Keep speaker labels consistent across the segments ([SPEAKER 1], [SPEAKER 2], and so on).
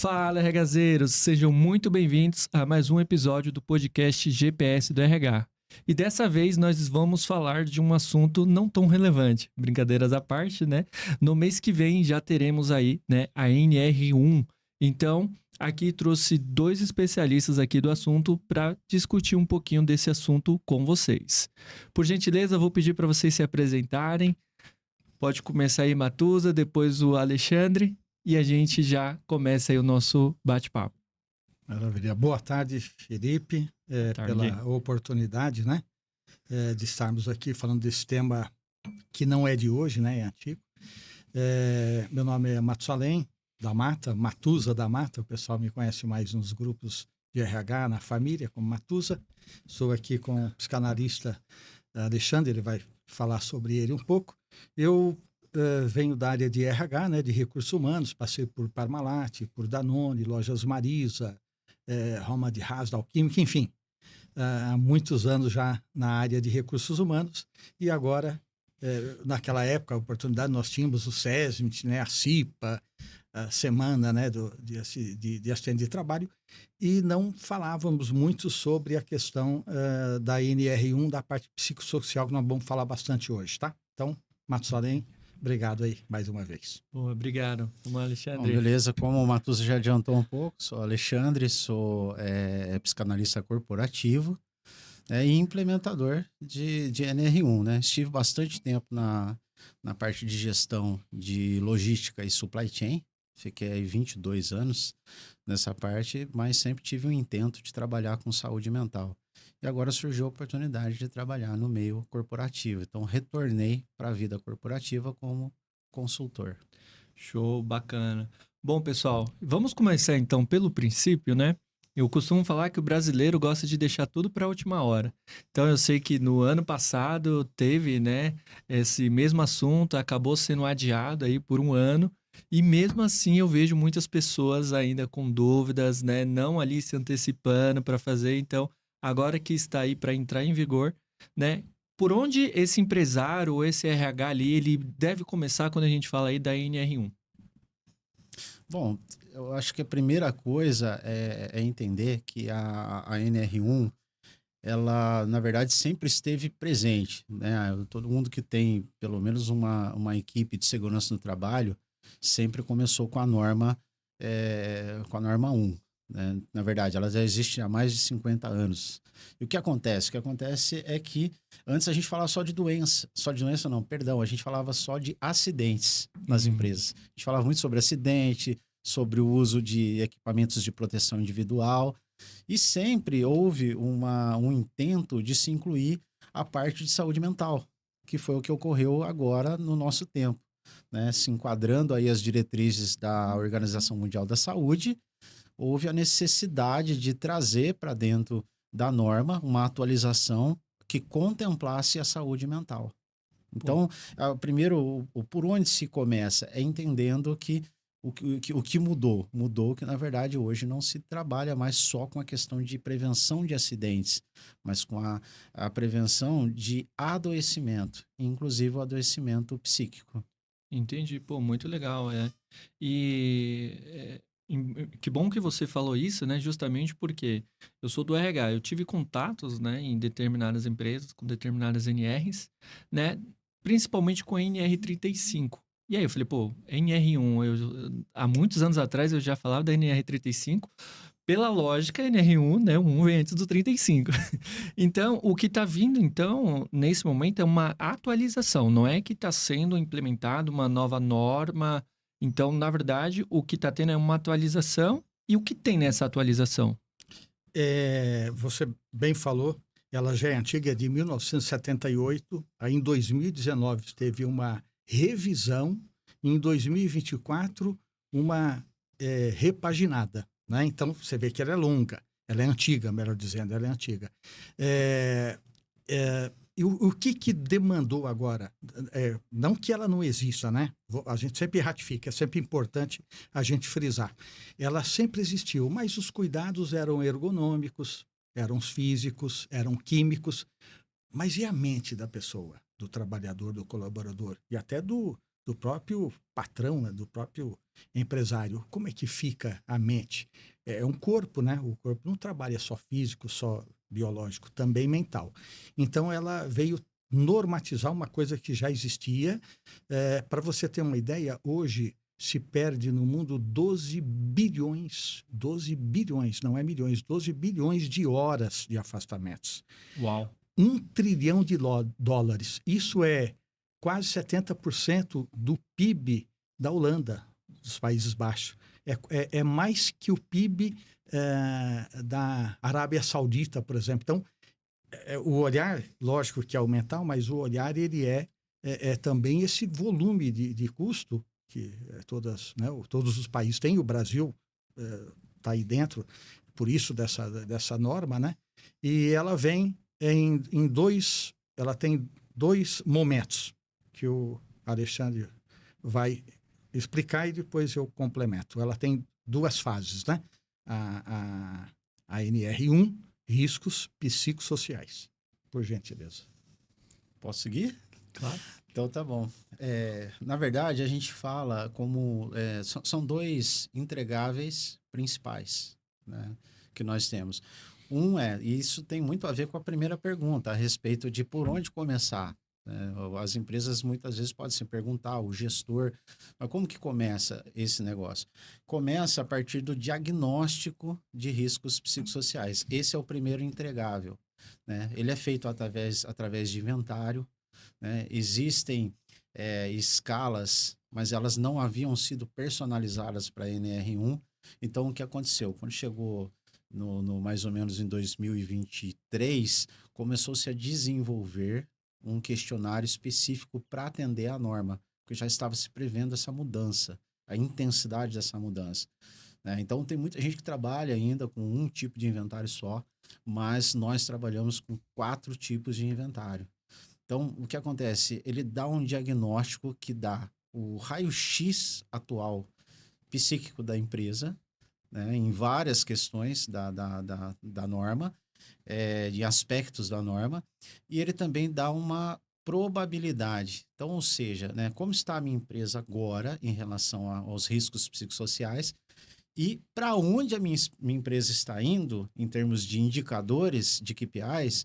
[SPEAKER 1] Fala, RHzeiros! Sejam muito bem-vindos a mais um episódio do podcast GPS do RH. E dessa vez nós vamos falar de um assunto não tão relevante, brincadeiras à parte, né? No mês que vem já teremos aí, né, a NR1. Então, aqui trouxe dois especialistas aqui do assunto para discutir um pouquinho desse assunto com vocês. Por gentileza, vou pedir para vocês se apresentarem. Pode começar aí, Matuza, depois o Alexandre. E a gente já começa aí o nosso bate-papo.
[SPEAKER 2] Maravilha. Boa tarde, Felipe, pela oportunidade, né, de estarmos aqui falando desse tema que não é de hoje, né, é antigo. Meu nome é Matusalém da Mata, Matuza da Mata, o pessoal me conhece mais nos grupos de RH, na família, como Matuza. Sou aqui com o psicanalista Alexandre, ele vai falar sobre ele um pouco. Eu venho da área de RH, né, de recursos humanos, passei por Parmalat, por Danone, Lojas Marisa, Roma de Haas, da Alquímica, enfim, há muitos anos já na área de recursos humanos. E agora, naquela época, a oportunidade, nós tínhamos o SESMIT, né, a CIPA, a semana, né, de assistente de trabalho, e não falávamos muito sobre a questão da NR1, da parte psicossocial, que nós vamos falar bastante hoje, tá? Então, Matusalém, obrigado aí mais uma vez.
[SPEAKER 1] Boa, obrigado. Vamos, Alexandre.
[SPEAKER 3] Bom, beleza, como o Matuza já adiantou um pouco, sou Alexandre, sou psicanalista corporativo e implementador de NR1, né? Estive bastante tempo na parte de gestão de logística e supply chain, fiquei aí 22 anos nessa parte, mas sempre tive um intento de trabalhar com saúde mental. E agora surgiu a oportunidade de trabalhar no meio corporativo, então retornei para a vida corporativa como consultor.
[SPEAKER 1] Show, bacana. Bom, pessoal, vamos começar então pelo princípio, né? Eu costumo falar que o brasileiro gosta de deixar tudo para a última hora. Então, eu sei que no ano passado teve, né, esse mesmo assunto, acabou sendo adiado aí por um ano. E mesmo assim, eu vejo muitas pessoas ainda com dúvidas, né, não ali se antecipando para fazer. Então, agora que está aí para entrar em vigor, né? Por onde esse empresário ou esse RH ali, ele deve começar quando a gente fala aí da NR1?
[SPEAKER 3] Bom, eu acho que a primeira coisa é entender que a NR1, ela, na verdade, sempre esteve presente, né? Todo mundo que tem, pelo menos, uma equipe de segurança no trabalho, sempre começou com a norma 1. Né? Na verdade, ela já existe há mais de 50 anos. E o que acontece? O que acontece é que antes a gente falava só de doença. A gente falava só de acidentes nas empresas. A gente falava muito sobre acidente, sobre o uso de equipamentos de proteção individual. E sempre houve um intento de se incluir a parte de saúde mental, que foi o que ocorreu agora no nosso tempo. Né? Se enquadrando aí as diretrizes da Organização Mundial da Saúde, houve a necessidade de trazer para dentro da norma uma atualização que contemplasse a saúde mental. Então, primeiro, por onde se começa é entendendo que o que mudou? Mudou que, na verdade, hoje não se trabalha mais só com a questão de prevenção de acidentes, mas com a prevenção de adoecimento, inclusive o adoecimento psíquico.
[SPEAKER 1] Entendi, pô, muito legal, que bom que você falou isso, né? Justamente porque eu sou do RH, eu tive contatos, né, em determinadas empresas, com determinadas NRs, né? Principalmente com a NR35. E aí eu falei, pô, NR1, há muitos anos atrás eu já falava da NR35. Pela lógica, NR1, né? O 1 vem antes do 35. Então, o que está vindo, então, nesse momento é uma atualização. Não é que está sendo implementada uma nova norma. Então, na verdade, o que está tendo é uma atualização. E o que tem nessa atualização?
[SPEAKER 2] Você bem falou, ela já é antiga, é de 1978. Aí, em 2019, teve uma revisão. Em 2024, uma repaginada. Né? Então, você vê que ela é longa, ela é antiga, melhor dizendo, ela é antiga. E o que demandou agora? Não que ela não exista, né? A gente sempre ratifica, é sempre importante a gente frisar. Ela sempre existiu, mas os cuidados eram ergonômicos, eram físicos, eram químicos. Mas e a mente da pessoa, do trabalhador, do colaborador e até do do próprio patrão, né? Do próprio empresário. Como é que fica a mente? É um corpo, né? O corpo não trabalha só físico, só biológico, também mental. Então, ela veio normatizar uma coisa que já existia. Para você ter uma ideia, hoje se perde no mundo 12 bilhões, não é milhões, 12 bilhões de horas de afastamentos.
[SPEAKER 1] Uau!
[SPEAKER 2] 1 trilhão de dólares. Isso é quase 70% do PIB da Holanda, dos Países Baixos. É mais que o PIB da Arábia Saudita, por exemplo. Então, o olhar, lógico que é o mental, mas o olhar ele é também esse volume de custo que todos os países têm, o Brasil está aí dentro, por isso dessa norma, né? E ela vem ela tem 2 momentos que o Alexandre vai explicar e depois eu complemento. Ela tem 2 fases, né? A NR1, riscos psicossociais. Por gentileza.
[SPEAKER 3] Posso seguir?
[SPEAKER 1] Claro.
[SPEAKER 3] Então tá bom. Na verdade, a gente fala como são 2 entregáveis principais, né, que nós temos. E isso tem muito a ver com a primeira pergunta, a respeito de por onde começar. Né? As empresas muitas vezes podem se perguntar, o gestor, mas como que começa esse negócio? Começa a partir do diagnóstico de riscos psicossociais. Esse é o primeiro entregável. Né? Ele é feito através de inventário. Né? Existem escalas, mas elas não haviam sido personalizadas para a NR1. Então, o que aconteceu? Quando chegou no mais ou menos em 2023, começou-se a desenvolver um questionário específico para atender à norma, porque já estava se prevendo essa mudança, a intensidade dessa mudança. Né? Então, tem muita gente que trabalha ainda com um tipo de inventário só, mas nós trabalhamos com 4 tipos de inventário. Então, o que acontece? Ele dá um diagnóstico que dá o raio-x atual psíquico da empresa, né, em várias questões da norma, de aspectos da norma, e ele também dá uma probabilidade. Então, ou seja, né, como está a minha empresa agora em relação aos riscos psicossociais e para onde a minha empresa está indo em termos de indicadores, de KPIs,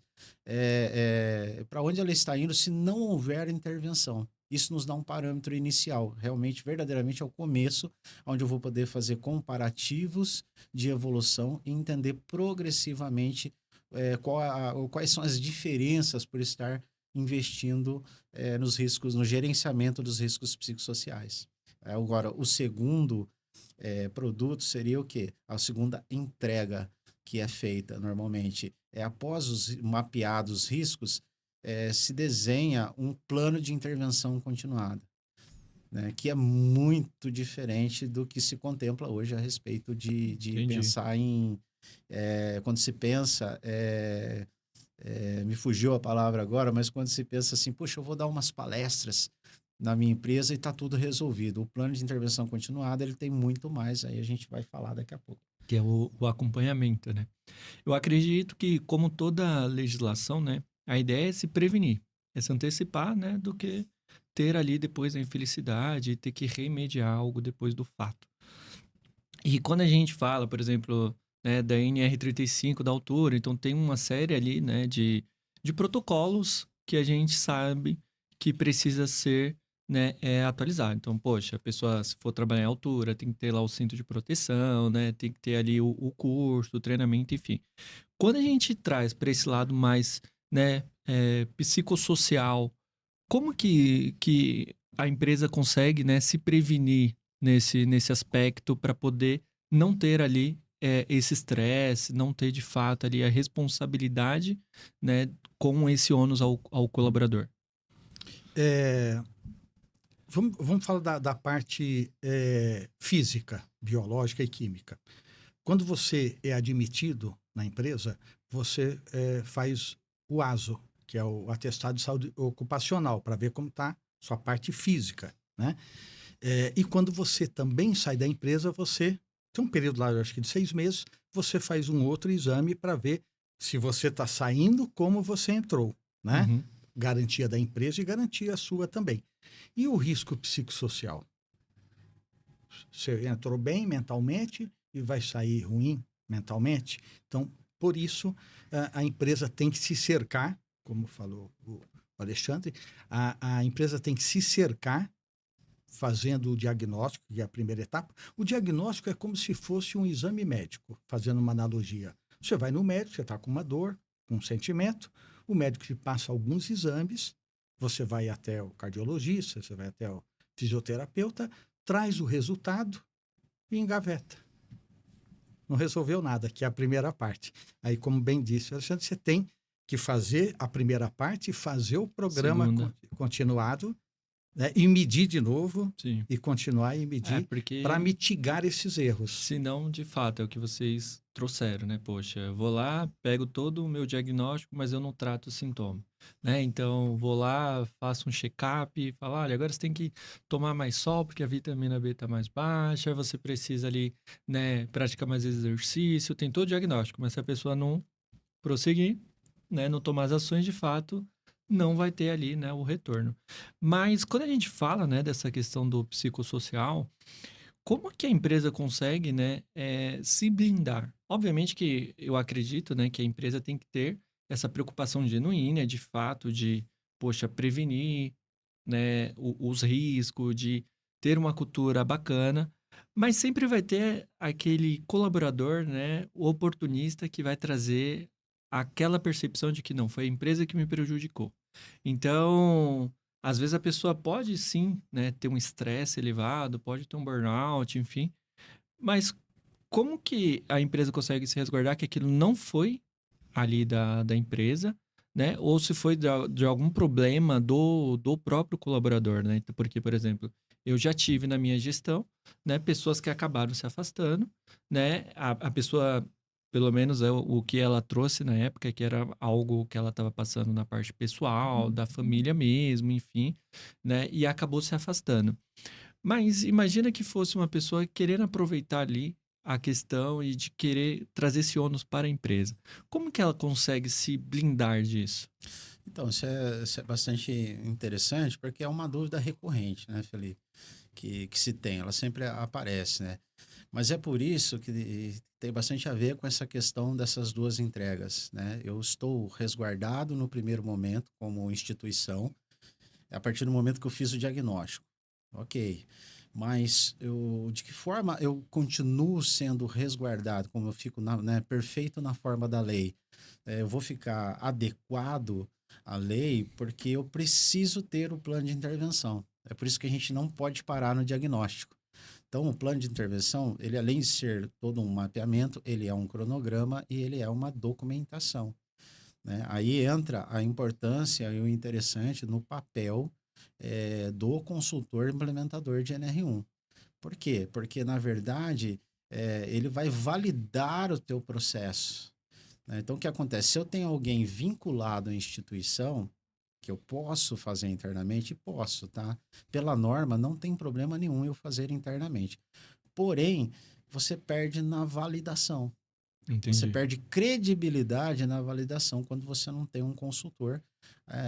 [SPEAKER 3] para onde ela está indo se não houver intervenção. Isso nos dá um parâmetro inicial, realmente, verdadeiramente, é o começo, onde eu vou poder fazer comparativos de evolução e entender progressivamente quais são as diferenças por estar investindo nos riscos, no gerenciamento dos riscos psicossociais. Agora, o segundo produto seria o quê? A segunda entrega que é feita normalmente. Após os mapeados riscos, se desenha um plano de intervenção continuada, né, que é muito diferente do que se contempla hoje a respeito de pensar em... quando se pensa... me fugiu a palavra agora, mas quando se pensa assim, puxa, eu vou dar umas palestras na minha empresa e está tudo resolvido. O plano de intervenção continuada, ele tem muito mais, aí a gente vai falar daqui a pouco.
[SPEAKER 1] Que é o acompanhamento, né? Eu acredito que, como toda legislação, né, a ideia é se prevenir, é se antecipar, né, do que ter ali depois a infelicidade e ter que remediar algo depois do fato. E quando a gente fala, por exemplo, né, da NR35 da altura, então tem uma série ali, né, de protocolos que a gente sabe que precisa ser, né, atualizado. Então, poxa, a pessoa, se for trabalhar em altura, tem que ter lá o cinto de proteção, né, tem que ter ali o curso, o treinamento, enfim. Quando a gente traz para esse lado mais, né, psicossocial, como que a empresa consegue, né, se prevenir nesse aspecto para poder não ter ali esse estresse, não ter de fato ali a responsabilidade, né, com esse ônus ao colaborador?
[SPEAKER 2] Vamos falar da parte física, biológica e química. Quando você é admitido na empresa, você faz o ASO, que é o Atestado de Saúde Ocupacional, para ver como está sua parte física, né? E quando você também sai da empresa, você tem um período lá, acho que de 6 meses, você faz um outro exame para ver se você está saindo como você entrou, né?
[SPEAKER 1] Uhum.
[SPEAKER 2] garantia da empresa e garantia sua também. E o risco psicossocial? Você entrou bem mentalmente e vai sair ruim mentalmente. Então, por isso, a empresa tem que se cercar, como falou o Alexandre, a empresa tem que se cercar fazendo o diagnóstico, que é a primeira etapa. O diagnóstico é como se fosse um exame médico, fazendo uma analogia. Você vai no médico, você está com uma dor, com um sentimento, o médico te passa alguns exames, você vai até o cardiologista, você vai até o fisioterapeuta, traz o resultado e engaveta. Não resolveu nada, que é a primeira parte. Aí, como bem disse o Alexandre, você tem que fazer a primeira parte e fazer o programa continuado, né? E medir de novo.
[SPEAKER 1] Sim.
[SPEAKER 2] E continuar e medir para mitigar esses erros.
[SPEAKER 1] Senão, de fato, é o que vocês trouxeram, né? Poxa, eu vou lá, pego todo o meu diagnóstico, mas eu não trato o sintoma, né? Então, vou lá, faço um check-up e falo, olha, agora você tem que tomar mais sol porque a vitamina B está mais baixa, você precisa ali, né, praticar mais exercício, tem todo o diagnóstico, mas se a pessoa não prosseguir, né, não tomar as ações de fato, não vai ter ali, né, o retorno. Mas quando a gente fala, né, dessa questão do psicossocial, como que a empresa consegue, né, se blindar? Obviamente que eu acredito, né, que a empresa tem que ter essa preocupação genuína, de fato, de, poxa, prevenir, né, os riscos, de ter uma cultura bacana, mas sempre vai ter aquele colaborador, né, o oportunista que vai trazer aquela percepção de que não, foi a empresa que me prejudicou. Então, às vezes a pessoa pode sim, né, ter um estresse elevado, pode ter um burnout, enfim, mas como que a empresa consegue se resguardar que aquilo não foi ali da empresa, né? Ou se foi de algum problema do próprio colaborador, né? Então, porque, por exemplo, eu já tive na minha gestão, né, pessoas que acabaram se afastando, né? A pessoa, pelo menos é o que ela trouxe na época, que era algo que ela estava passando na parte pessoal, da família mesmo, enfim, né? E acabou se afastando. Mas imagina que fosse uma pessoa querendo aproveitar ali a questão e de querer trazer esse ônus para a empresa. Como que ela consegue se blindar disso?
[SPEAKER 3] Então, isso é bastante interessante, porque é uma dúvida recorrente, né, Felipe? Que se tem, ela sempre aparece, né? Mas é por isso que tem bastante a ver com essa questão dessas duas entregas, né? Eu estou resguardado no primeiro momento como instituição, a partir do momento que eu fiz o diagnóstico. Ok. Mas de que forma eu continuo sendo resguardado, como eu fico né, perfeito na forma da lei? Eu vou ficar adequado à lei porque eu preciso ter o plano de intervenção. É por isso que a gente não pode parar no diagnóstico. Então, o plano de intervenção, ele além de ser todo um mapeamento, ele é um cronograma e ele é uma documentação, né? Aí entra a importância e o interessante no papel do consultor implementador de NR1. Por quê? Porque, na verdade, ele vai validar o teu processo, né? Então, o que acontece? Se eu tenho alguém vinculado à instituição, que eu posso fazer internamente, posso, tá? Pela norma, não tem problema nenhum eu fazer internamente. Porém, você perde na validação. Você
[SPEAKER 1] Entendi.
[SPEAKER 3] perde credibilidade na validação quando você não tem um consultor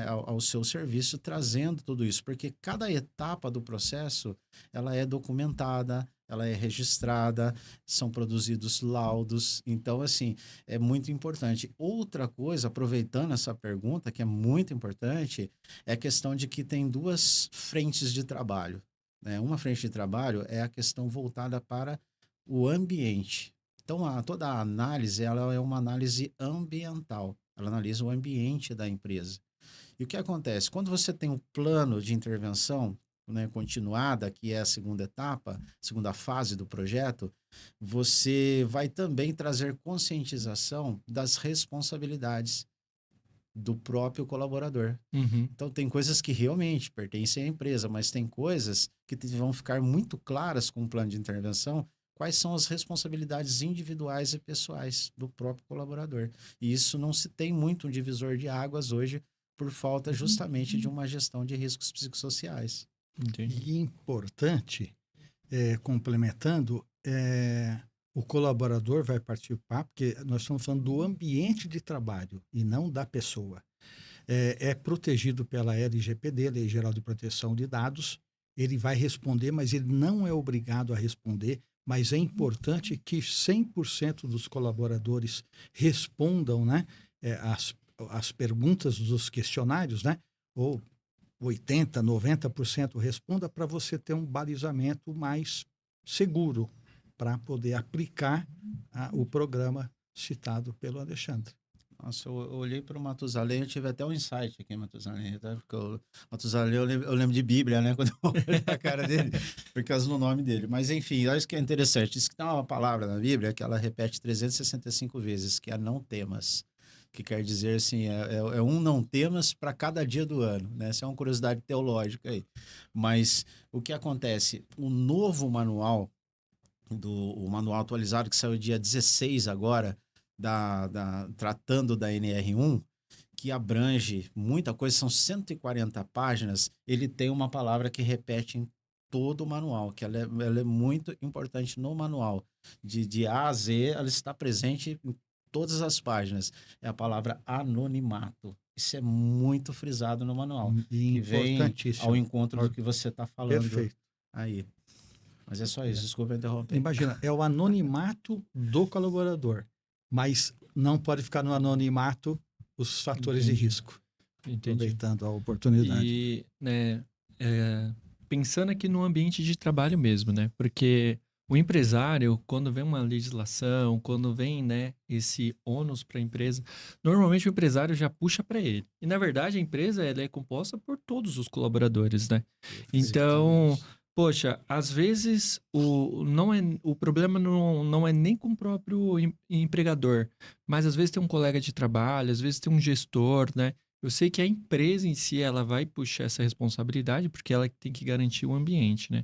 [SPEAKER 3] ao seu serviço trazendo tudo isso, porque cada etapa do processo ela é documentada, ela é registrada, são produzidos laudos, então assim é muito importante. Outra coisa, aproveitando essa pergunta que é muito importante, é a questão de que tem duas frentes de trabalho, né? Uma frente de trabalho é a questão voltada para o ambiente. Então, toda a análise ela é uma análise ambiental. Ela analisa o ambiente da empresa. E o que acontece? Quando você tem um plano de intervenção, né, continuada, que é a segunda etapa, segunda fase do projeto, você vai também trazer conscientização das responsabilidades do próprio colaborador.
[SPEAKER 1] Uhum.
[SPEAKER 3] Então, tem coisas que realmente pertencem à empresa, mas tem coisas que vão ficar muito claras com o plano de intervenção, quais são as responsabilidades individuais e pessoais do próprio colaborador. E isso não se tem muito um divisor de águas hoje, por falta justamente de uma gestão de riscos psicossociais.
[SPEAKER 1] Entendi.
[SPEAKER 2] E importante, complementando, o colaborador vai participar, porque nós estamos falando do ambiente de trabalho e não da pessoa. é protegido pela LGPD, Lei Geral de Proteção de Dados. Ele vai responder, mas ele não é obrigado a responder. Mas é importante que 100% dos colaboradores respondam, né, as perguntas dos questionários, né, ou 80%, 90% responda, para você ter um balizamento mais seguro para poder aplicar o programa citado pelo Alexandre.
[SPEAKER 3] Nossa, eu olhei para o Matusalém, eu tive até um insight aqui, Matusalém, tá? Porque o Matusalém, eu lembro de Bíblia, né? Quando eu olho a cara dele, por causa do nome dele. Mas, enfim, olha isso que é interessante. Diz que tem uma palavra na Bíblia que ela repete 365 vezes, que é não temas. Que quer dizer, assim, é um não temas para cada dia do ano, né? Essa é uma curiosidade teológica aí. Mas o que acontece? O novo manual, o manual atualizado, que saiu dia 16 agora, tratando da NR1, que abrange muita coisa, são 140 páginas, ele tem uma palavra que repete em todo o manual, que ela é muito importante no manual. De A a Z, ela está presente em todas as páginas. É a palavra anonimato. Isso é muito frisado no manual,
[SPEAKER 2] E
[SPEAKER 3] que vem ao
[SPEAKER 2] importantíssimo.
[SPEAKER 3] encontro do que você está falando.
[SPEAKER 2] Perfeito.
[SPEAKER 3] Aí. Mas é só isso, desculpa interromper.
[SPEAKER 2] Imagina, é o anonimato do colaborador, mas não pode ficar no anonimato os fatores de risco. Aproveitando a oportunidade.
[SPEAKER 1] E, né, pensando aqui no ambiente de trabalho mesmo, né? Porque o empresário, quando vem uma legislação, quando vem, né, esse ônus para a empresa, normalmente o empresário já puxa para ele. E, na verdade, a empresa ela é composta por todos os colaboradores, né? Então, poxa, às vezes o problema não é nem com o próprio empregador, mas às vezes tem um colega de trabalho, às vezes tem um gestor, né? Eu sei que a empresa em si, ela vai puxar essa responsabilidade, porque ela tem que garantir o ambiente, né?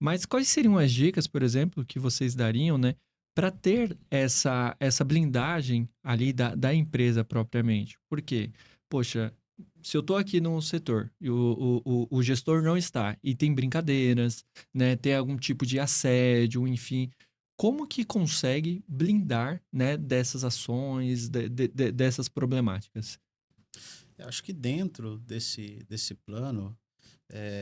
[SPEAKER 1] Mas quais seriam as dicas, por exemplo, que vocês dariam, né, para ter essa blindagem ali da empresa propriamente? Por quê? Poxa, se eu estou aqui no setor e o gestor não está, e tem brincadeiras, né, tem algum tipo de assédio, enfim, como que consegue blindar, né, dessas ações, dessas problemáticas?
[SPEAKER 3] Eu acho que dentro desse plano,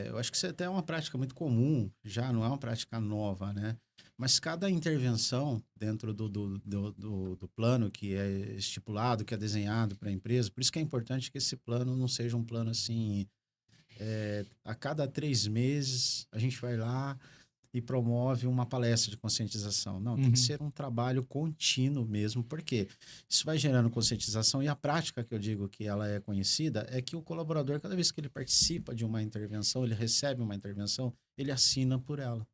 [SPEAKER 3] eu acho que isso até é uma prática muito comum, já não é uma prática nova, né? Mas cada intervenção dentro do plano que é estipulado, que é desenhado para a empresa, por isso que é importante que esse plano não seja um plano assim, a cada 3 meses a gente vai lá e promove uma palestra de conscientização. Não, tem que ser um trabalho contínuo mesmo, porque isso vai gerando conscientização e a prática que eu digo que ela é conhecida é que o colaborador, cada vez que ele participa de uma intervenção, ele recebe uma intervenção, ele assina por ela.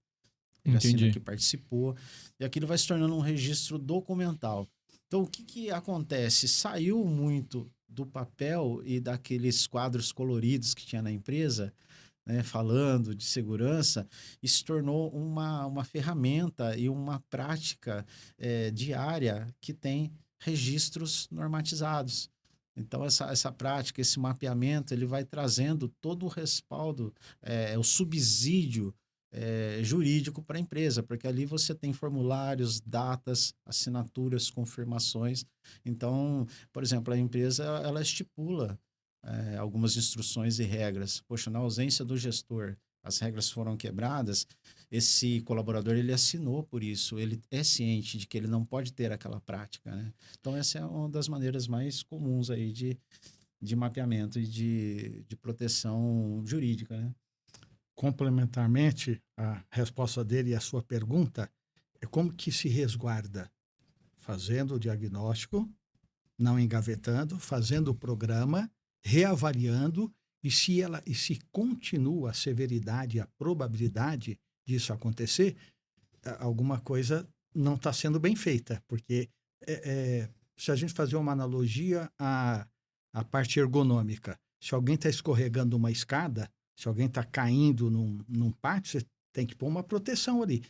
[SPEAKER 3] Ele assina que participou e aquilo vai se tornando um registro documental. Então, o que acontece? Saiu muito do papel e daqueles quadros coloridos que tinha na empresa, né, falando de segurança, e se tornou uma ferramenta e uma prática diária que tem registros normatizados. Então, essa prática, esse mapeamento, ele vai trazendo todo o respaldo, o subsídio jurídico para a empresa, porque ali você tem formulários, datas, assinaturas, confirmações. Então, por exemplo, a empresa ela estipula algumas instruções e regras. Poxa, na ausência do gestor, as regras foram quebradas, esse colaborador ele assinou por isso, ele é ciente de que ele não pode ter aquela prática, né? Então essa é uma das maneiras mais comuns aí de mapeamento e de proteção jurídica, né?
[SPEAKER 2] Complementarmente, a resposta dele e a sua pergunta é como que se resguarda? Fazendo o diagnóstico, não engavetando, fazendo o programa, reavaliando, e se continua a severidade, a probabilidade disso acontecer, alguma coisa não está sendo bem feita, porque se a gente fazer uma analogia à parte ergonômica, se alguém está escorregando uma escada, se alguém está caindo num pátio, você tem que pôr uma proteção ali.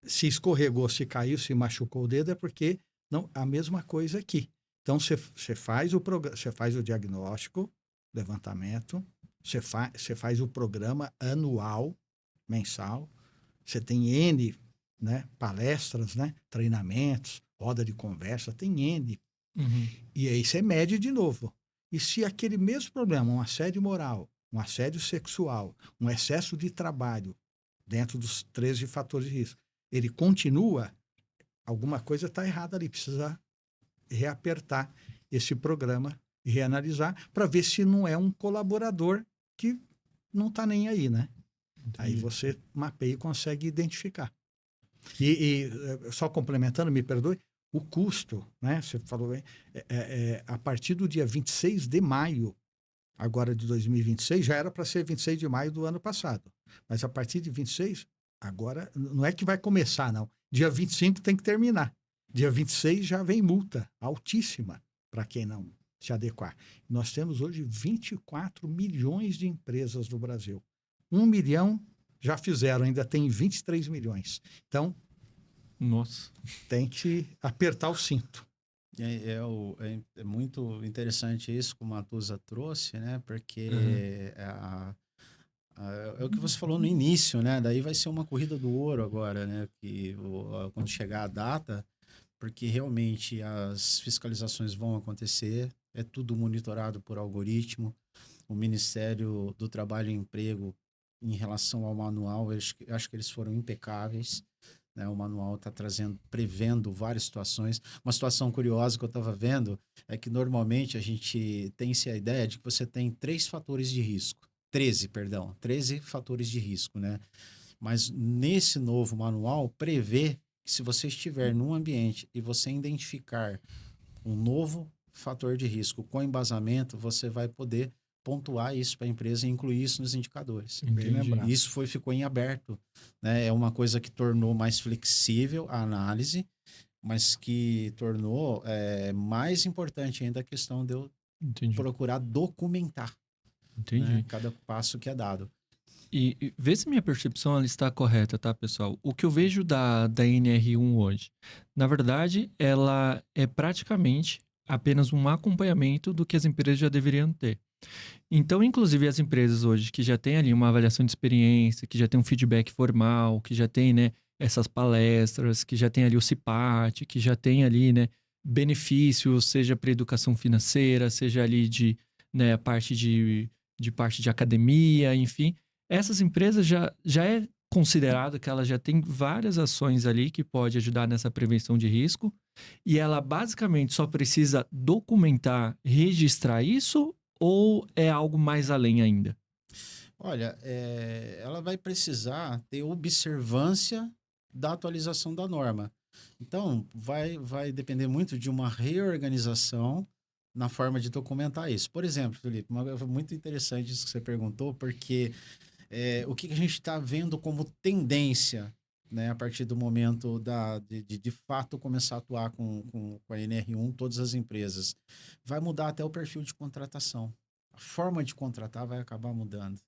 [SPEAKER 2] Se escorregou, se caiu, se machucou o dedo, é porque não, a mesma coisa aqui. Então, você faz o diagnóstico, levantamento, você faz o programa anual, mensal, você tem N, né, palestras, né, treinamentos, roda de conversa, tem N. E aí você mede de novo. E se aquele mesmo problema, um assédio moral, um assédio sexual, um excesso de trabalho, dentro dos 13 fatores de risco, ele continua, alguma coisa está errada ali, precisa reapertar esse programa e reanalisar para ver se não é um colaborador que não está nem aí, né?
[SPEAKER 1] Entendi.
[SPEAKER 2] Aí você mapeia e consegue identificar. E só complementando, me perdoe, o custo, né? Você falou bem, a partir do dia 26 de maio, agora de 2026, já era para ser 26 de maio do ano passado. Mas a partir de 26, agora, não é que vai começar, não. Dia 25 tem que terminar. Dia 26 já vem multa altíssima para quem não se adequar. Nós temos hoje 24 milhões de empresas no Brasil. 1 milhão já fizeram, ainda tem 23 milhões. Então,
[SPEAKER 1] nossa,
[SPEAKER 2] tem que apertar o cinto.
[SPEAKER 3] É muito interessante isso que o Matuza trouxe, né? Porque é o que você falou no início, né? Daí vai ser uma corrida do ouro agora, né? Que quando chegar a data, porque realmente as fiscalizações vão acontecer, é tudo monitorado por algoritmo. O Ministério do Trabalho e Emprego, em relação ao manual, eu acho que eles foram impecáveis. Né, o manual está prevendo várias situações. Uma situação curiosa que eu estava vendo é que normalmente a gente tem-se a ideia de que você tem 13 fatores de risco, né? Mas nesse novo manual prevê que se você estiver num ambiente e você identificar um novo fator de risco com embasamento, você vai poder pontuar isso para a empresa e incluir isso nos indicadores.
[SPEAKER 2] Bem lembrado.
[SPEAKER 3] Isso ficou em aberto, né? É uma coisa que tornou mais flexível a análise, mas que tornou mais importante ainda a questão de eu procurar documentar, né, cada passo que é dado.
[SPEAKER 1] E vê se minha percepção ela está correta, tá, pessoal? O que eu vejo da NR1 hoje, na verdade, ela é praticamente apenas um acompanhamento do que as empresas já deveriam ter. Então, inclusive, as empresas hoje que já têm ali uma avaliação de experiência, que já tem um feedback formal, que já tem, né, essas palestras, que já tem ali o CIPAT, que já tem ali, né, benefícios, seja para educação financeira, seja ali de, né, parte de parte de academia, enfim. Essas empresas já é considerado que ela já tem várias ações ali que pode ajudar nessa prevenção de risco e ela basicamente só precisa documentar, registrar isso ou é algo mais além ainda?
[SPEAKER 3] Olha, ela vai precisar ter observância da atualização da norma. Então, vai depender muito de uma reorganização na forma de documentar isso. Por exemplo, Felipe, muito interessante isso que você perguntou, porque o que a gente está vendo como tendência, né, a partir do momento de fato começar a atuar com a NR1, todas as empresas, vai mudar até o perfil de contratação. A forma de contratar vai acabar mudando.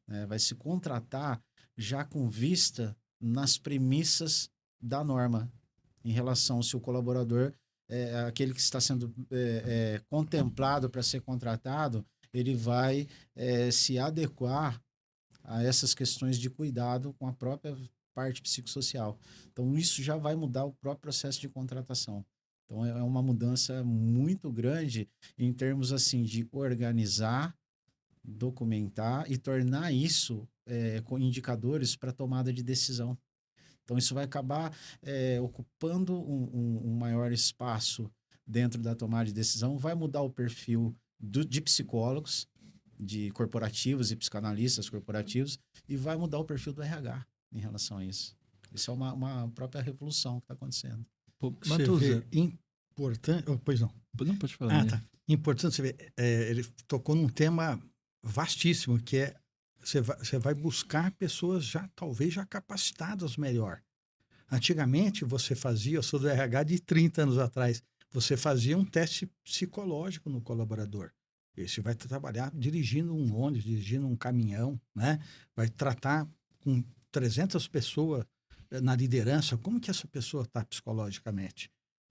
[SPEAKER 3] Né? Vai se contratar já com vista nas premissas da norma, em relação se o colaborador aquele que está sendo contemplado para ser contratado, ele vai se adequar a essas questões de cuidado com a própria parte psicossocial. Então, isso já vai mudar o próprio processo de contratação. Então, é uma mudança muito grande em termos assim de organizar, documentar e tornar isso com indicadores para tomada de decisão. Então, isso vai acabar ocupando um maior espaço dentro da tomada de decisão, vai mudar o perfil de psicólogos, de corporativos e psicanalistas corporativos, e vai mudar o perfil do RH em relação a isso. Isso é uma própria revolução que está acontecendo.
[SPEAKER 2] Matuza, importante... Oh, pois não.
[SPEAKER 1] Não, pode falar.
[SPEAKER 2] Tá. Importante você ver, ele tocou num tema vastíssimo, que é você vai buscar pessoas talvez já capacitadas melhor. Antigamente, você fazia, eu sou do RH de 30 anos atrás, você fazia um teste psicológico no colaborador. Você vai trabalhar dirigindo um ônibus, dirigindo um caminhão, né? Vai tratar com 300 pessoas na liderança, como que essa pessoa está psicologicamente?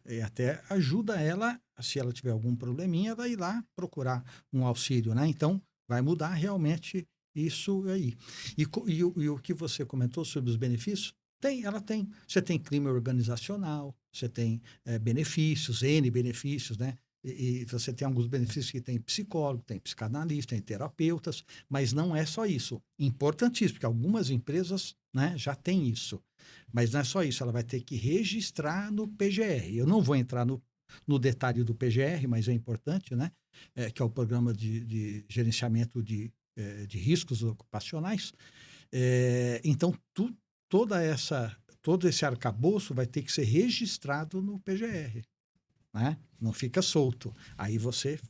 [SPEAKER 2] E até ajuda ela, se ela tiver algum probleminha, ela ir lá procurar um auxílio, né? Então, vai mudar realmente isso aí. E o que você comentou sobre os benefícios, ela tem. Você tem crime organizacional, você tem benefícios, N benefícios, né? E você tem alguns benefícios que tem psicólogo, tem psicanalista, tem terapeutas, mas não é só isso. Importantíssimo, porque algumas empresas, né, já têm isso. Mas não é só isso, ela vai ter que registrar no PGR. Eu não vou entrar no detalhe do PGR, mas é importante, né? Que é o Programa de Gerenciamento de Riscos Ocupacionais. Então, todo esse arcabouço vai ter que ser registrado no PGR, né? Não fica solto. Aí você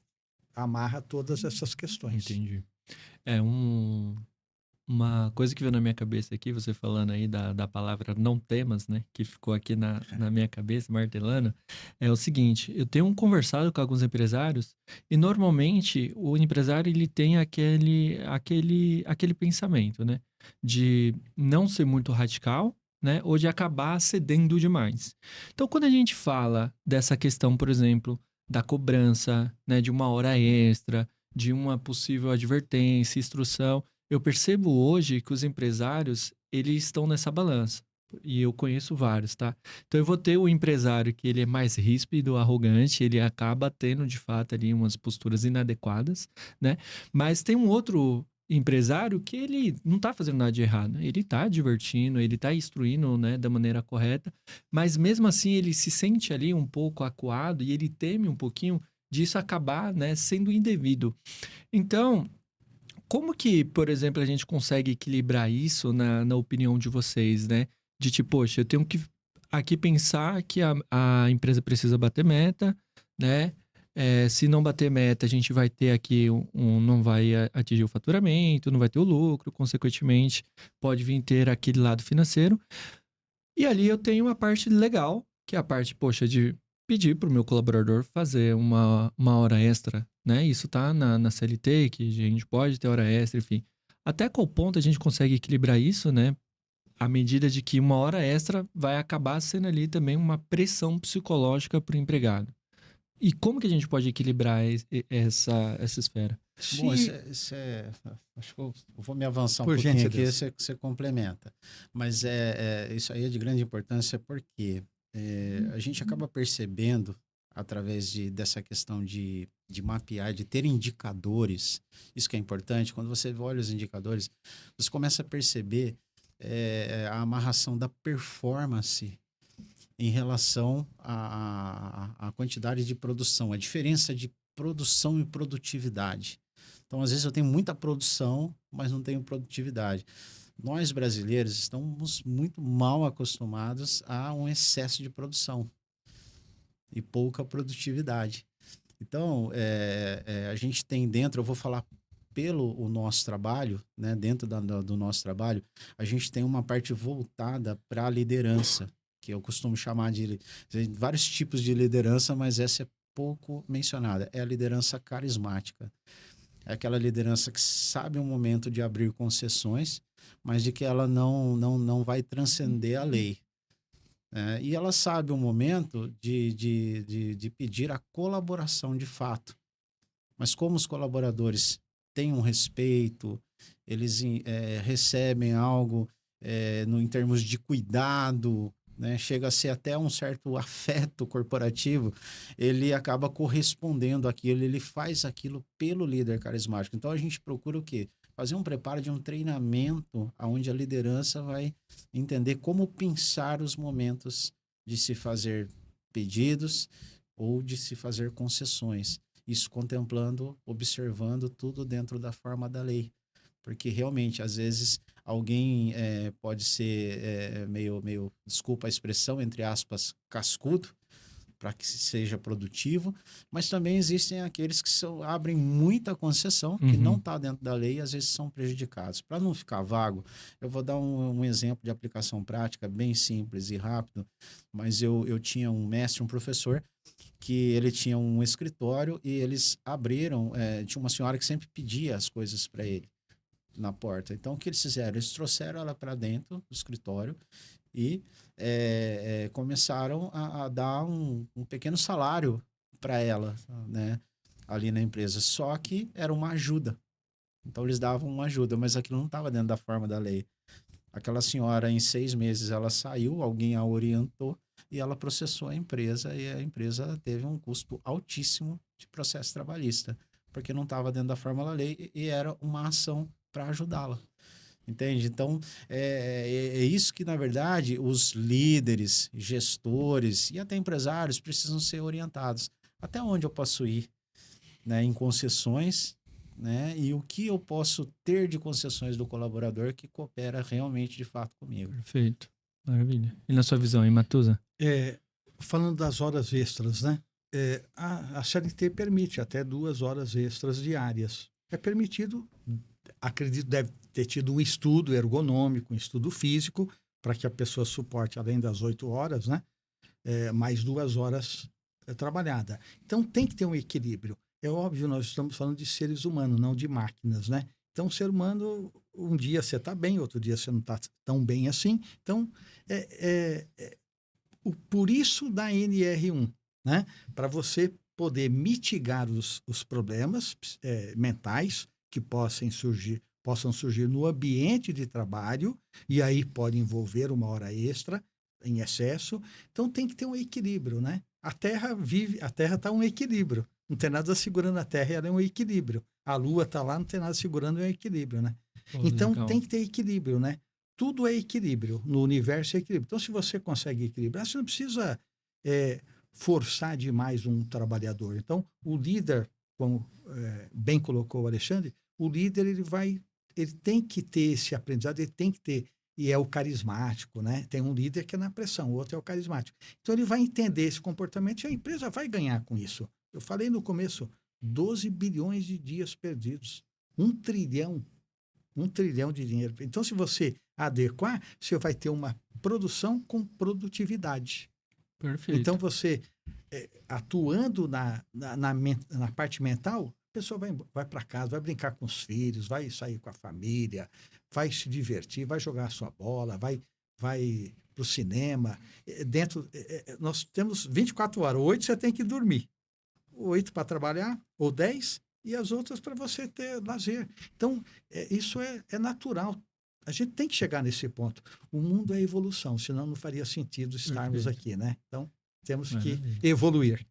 [SPEAKER 2] amarra todas essas questões.
[SPEAKER 1] Entendi. Uma coisa que veio na minha cabeça aqui, você falando aí da palavra não temas, né? Que ficou aqui na minha cabeça, martelando, é o seguinte: eu tenho conversado com alguns empresários e normalmente o empresário ele tem aquele pensamento, né? De não ser muito radical, né? Ou de acabar cedendo demais. Então, quando a gente fala dessa questão, por exemplo, da cobrança, né? De uma hora extra, de uma possível advertência, instrução, eu percebo hoje que os empresários, eles estão nessa balança. E eu conheço vários, tá? Então eu vou ter o empresário que ele é mais ríspido, arrogante, ele acaba tendo de fato ali umas posturas inadequadas, né? Mas tem um outro empresário que ele não tá fazendo nada de errado, ele tá divertindo, ele tá instruindo, né, da maneira correta, mas mesmo assim ele se sente ali um pouco acuado e ele teme um pouquinho disso acabar, né, sendo indevido. Então, como que, por exemplo, a gente consegue equilibrar isso na opinião de vocês, né? De tipo, poxa, eu tenho que aqui pensar que a empresa precisa bater meta, né? Se não bater meta, a gente vai ter aqui não vai atingir o faturamento, não vai ter o lucro, consequentemente, pode vir ter aquele lado financeiro. E ali eu tenho a parte legal, que é a parte, poxa, de pedir para o meu colaborador fazer uma hora extra, né? Isso tá na CLT, que a gente pode ter hora extra, enfim. Até qual ponto a gente consegue equilibrar isso, né? À medida de que uma hora extra vai acabar sendo ali também uma pressão psicológica para o empregado. E como que a gente pode equilibrar essa esfera?
[SPEAKER 3] Bom, acho que eu vou me avançar um
[SPEAKER 2] Por
[SPEAKER 3] pouquinho aqui,
[SPEAKER 2] gentileza.
[SPEAKER 3] você complementa. Mas isso aí é de grande importância porque a gente acaba percebendo, através dessa questão de mapear, de ter indicadores, isso que é importante, quando você olha os indicadores, você começa a perceber a amarração da performance em relação à quantidade de produção, a diferença de produção e produtividade. Então, às vezes, eu tenho muita produção, mas não tenho produtividade. Nós, brasileiros, estamos muito mal acostumados a um excesso de produção e pouca produtividade. Então, a gente tem dentro, eu vou falar pelo o nosso trabalho, né, dentro do nosso trabalho, a gente tem uma parte voltada para a liderança, que eu costumo chamar de vários tipos de liderança, mas essa é pouco mencionada, é a liderança carismática. É aquela liderança que sabe o momento de abrir concessões, mas de que ela não vai transcender a lei. E ela sabe o momento de pedir a colaboração de fato. Mas como os colaboradores têm um respeito, eles recebem algo em termos de cuidado, né? Chega a ser até um certo afeto corporativo, ele acaba correspondendo àquilo, ele faz aquilo pelo líder carismático. Então a gente procura o quê? Fazer um preparo de um treinamento onde a liderança vai entender como pensar os momentos de se fazer pedidos ou de se fazer concessões. Isso contemplando, observando tudo dentro da forma da lei. Porque realmente, às vezes, alguém pode ser meio, desculpa a expressão, entre aspas, cascudo, para que seja produtivo, mas também existem aqueles que abrem muita concessão, que não está dentro da lei e às vezes são prejudicados. Para não ficar vago, eu vou dar um exemplo de aplicação prática bem simples e rápido, mas eu tinha um mestre, um professor, que ele tinha um escritório e eles abriram, tinha uma senhora que sempre pedia as coisas para ele na porta. Então, o que eles fizeram? Eles trouxeram ela para dentro do escritório e começaram a dar um pequeno salário para ela, né, ali na empresa. Só que era uma ajuda. Então, eles davam uma ajuda, mas aquilo não estava dentro da forma da lei. Aquela senhora, em 6 meses, ela saiu, alguém a orientou e ela processou a empresa e a empresa teve um custo altíssimo de processo trabalhista, porque não estava dentro da fórmula lei e era uma ação para ajudá-la. Entende? Então, é isso que, na verdade, os líderes, gestores e até empresários precisam ser orientados. Até onde eu posso ir, né, em concessões, né, e o que eu posso ter de concessões do colaborador que coopera realmente, de fato, comigo.
[SPEAKER 1] Perfeito. Maravilha. E na sua visão, hein, Matusa?
[SPEAKER 2] Falando das horas extras, né? A CLT permite até 2 horas extras diárias. É permitido, acredito, deve ter tido um estudo ergonômico, um estudo físico, para que a pessoa suporte, além das 8 horas, né? Mais 2 horas trabalhada. Então, tem que ter um equilíbrio. É óbvio, nós estamos falando de seres humanos, não de máquinas, né? Então, o ser humano, um dia você está bem, outro dia você não está tão bem assim. Então, por isso da NR1, né? Para você poder mitigar os problemas mentais que possam surgir no ambiente de trabalho, e aí pode envolver uma hora extra em excesso. Então tem que ter um equilíbrio, né? A Terra está um equilíbrio. Não tem nada segurando a Terra, ela é um equilíbrio. A Lua está lá, não tem nada segurando, é um equilíbrio, né? Então
[SPEAKER 1] Legal.
[SPEAKER 2] tem que ter equilíbrio, né? Tudo é equilíbrio. No universo é equilíbrio. Então, se você consegue equilibrar, você não precisa forçar demais um trabalhador. Então, o líder, como bem colocou o Alexandre, o líder ele tem que ter esse aprendizado, ele tem que ter, e é o carismático, né? Tem um líder que é na pressão, o outro é o carismático. Então, ele vai entender esse comportamento e a empresa vai ganhar com isso. Eu falei no começo, 12 bilhões de dias perdidos, 1 trilhão de dinheiro. Então, se você adequar, você vai ter uma produção com produtividade.
[SPEAKER 1] Perfeito.
[SPEAKER 2] Então, você atuando na parte mental, a pessoa vai para casa, vai brincar com os filhos, vai sair com a família, vai se divertir, vai jogar a sua bola, vai para o cinema. Nós temos 24 horas, 8 você tem que dormir, 8 para trabalhar, ou 10, e as outras para você ter lazer. Então, isso é natural. A gente tem que chegar nesse ponto. O mundo é evolução, senão não faria sentido estarmos aqui, né? Então, temos que evoluir.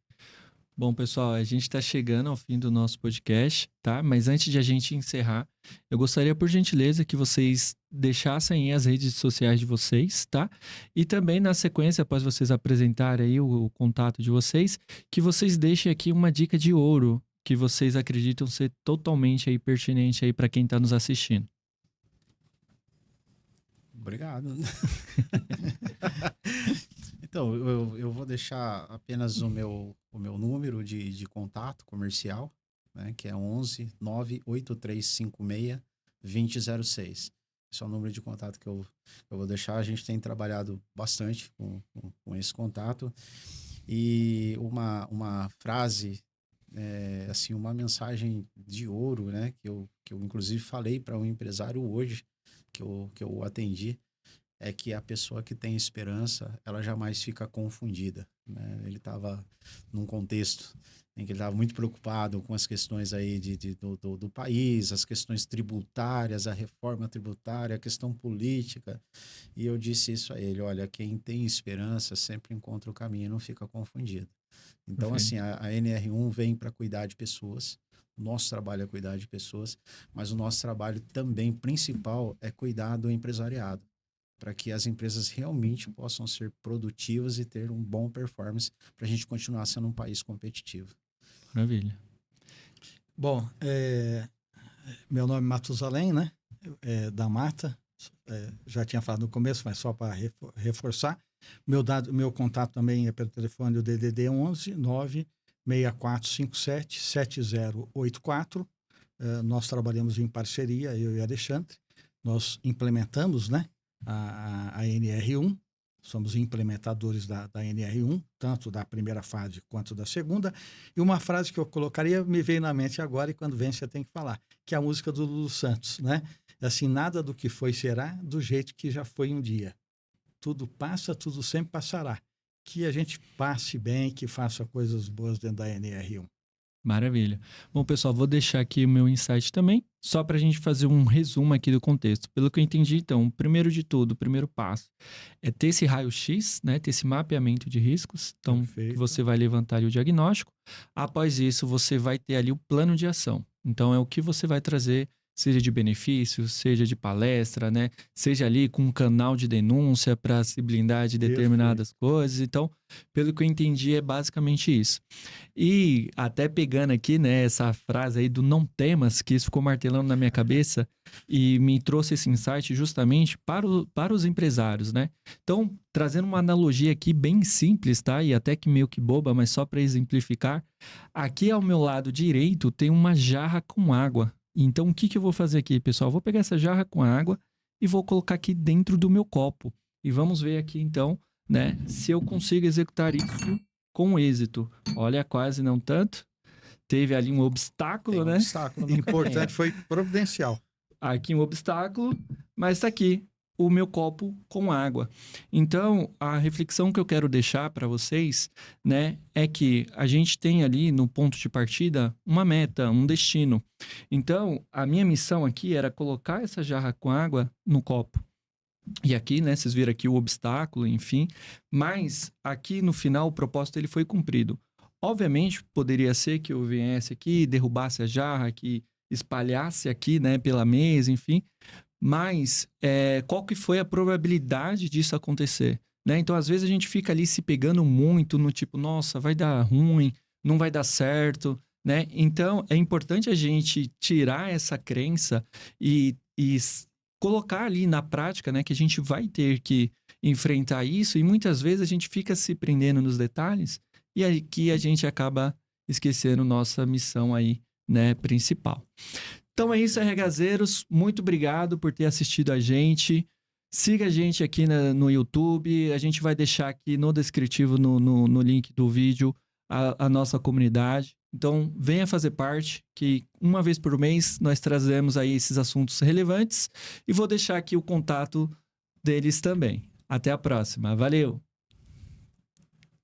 [SPEAKER 1] Bom, pessoal, a gente está chegando ao fim do nosso podcast, tá? Mas antes de a gente encerrar, eu gostaria, por gentileza, que vocês deixassem as redes sociais de vocês, tá? E também, na sequência, após vocês apresentarem aí o contato de vocês, que vocês deixem aqui uma dica de ouro que vocês acreditam ser totalmente aí pertinente aí para quem está nos assistindo.
[SPEAKER 3] Obrigado. Então, eu vou deixar apenas o meu número de contato comercial, né, que é 11 98356 2006. Esse é o número de contato que eu vou deixar. A gente tem trabalhado bastante com esse contato. E uma frase, assim, uma mensagem de ouro, né, que eu inclusive falei para um empresário hoje, que eu atendi, é que a pessoa que tem esperança, ela jamais fica confundida, né? Ele estava num contexto em que ele estava muito preocupado com as questões aí do país, as questões tributárias, a reforma tributária, a questão política, e eu disse isso a ele: olha, quem tem esperança sempre encontra o caminho, não fica confundido. Então, assim, a NR1 vem para cuidar de pessoas. O nosso trabalho é cuidar de pessoas, mas o nosso trabalho também principal é cuidar do empresariado, para que as empresas realmente possam ser produtivas e ter um bom performance para a gente continuar sendo um país competitivo.
[SPEAKER 1] Maravilha.
[SPEAKER 2] Bom, meu nome é Matusalém, né? Da Mata. Já tinha falado no começo, mas só para reforçar. Meu contato também é pelo telefone do DDD 11 96457 7084. Nós trabalhamos em parceria, eu e Alexandre. Nós implementamos, né, a NR1. Somos implementadores da NR1, tanto da primeira fase quanto da segunda. E uma frase que eu colocaria me veio na mente agora, e quando vem você tem que falar, que é a música do Lulu Santos, né? Assim, nada do que foi será do jeito que já foi um dia. Tudo passa, tudo sempre passará. Que a gente passe bem, que faça coisas boas dentro da NR1.
[SPEAKER 1] Maravilha. Bom, pessoal, vou deixar aqui o meu insight também, só para a gente fazer um resumo aqui do contexto. Pelo que eu entendi, então, primeiro de tudo, o primeiro passo é ter esse raio-x, né? Ter esse mapeamento de riscos. Então, que você vai levantar ali o diagnóstico. Após isso, você vai ter ali o plano de ação. Então, é o que você vai trazer, seja de benefícios, seja de palestra, né? Seja ali com um canal de denúncia para se blindar de determinadas coisas. Então, pelo que eu entendi, é basicamente isso. E até pegando aqui, né, essa frase aí do não temas, que isso ficou martelando na minha cabeça e me trouxe esse insight justamente para os empresários, né? Então, trazendo uma analogia aqui bem simples, tá? E até que meio que boba, mas só para exemplificar. Aqui ao meu lado direito tem uma jarra com água. Então, o que eu vou fazer aqui, pessoal? Eu vou pegar essa jarra com água e vou colocar aqui dentro do meu copo. E vamos ver aqui, então, né, se eu consigo executar isso com êxito. Olha, quase não tanto. Teve ali um obstáculo, né?
[SPEAKER 2] Obstáculo importante, foi providencial.
[SPEAKER 1] Aqui um obstáculo, mas está aqui o meu copo com água. Então, a reflexão que eu quero deixar para vocês, né, é que a gente tem ali no ponto de partida uma meta, um destino. Então, a minha missão aqui era colocar essa jarra com água no copo. E aqui, né, vocês viram aqui o obstáculo, enfim, mas aqui no final o propósito ele foi cumprido. Obviamente, poderia ser que eu viesse aqui, derrubasse a jarra, que espalhasse aqui, né, pela mesa, enfim, mas qual que foi a probabilidade disso acontecer, né? Então, às vezes a gente fica ali se pegando muito no tipo, nossa, vai dar ruim, não vai dar certo, né? Então, é importante a gente tirar essa crença e colocar ali na prática, né, que a gente vai ter que enfrentar isso e muitas vezes a gente fica se prendendo nos detalhes e aí que a gente acaba esquecendo nossa missão aí, né, principal. Então é isso, RHzeiros. Muito obrigado por ter assistido a gente. Siga a gente aqui no YouTube. A gente vai deixar aqui no descritivo, no link do vídeo, a nossa comunidade. Então, venha fazer parte, que uma vez por mês nós trazemos aí esses assuntos relevantes. E vou deixar aqui o contato deles também. Até a próxima. Valeu!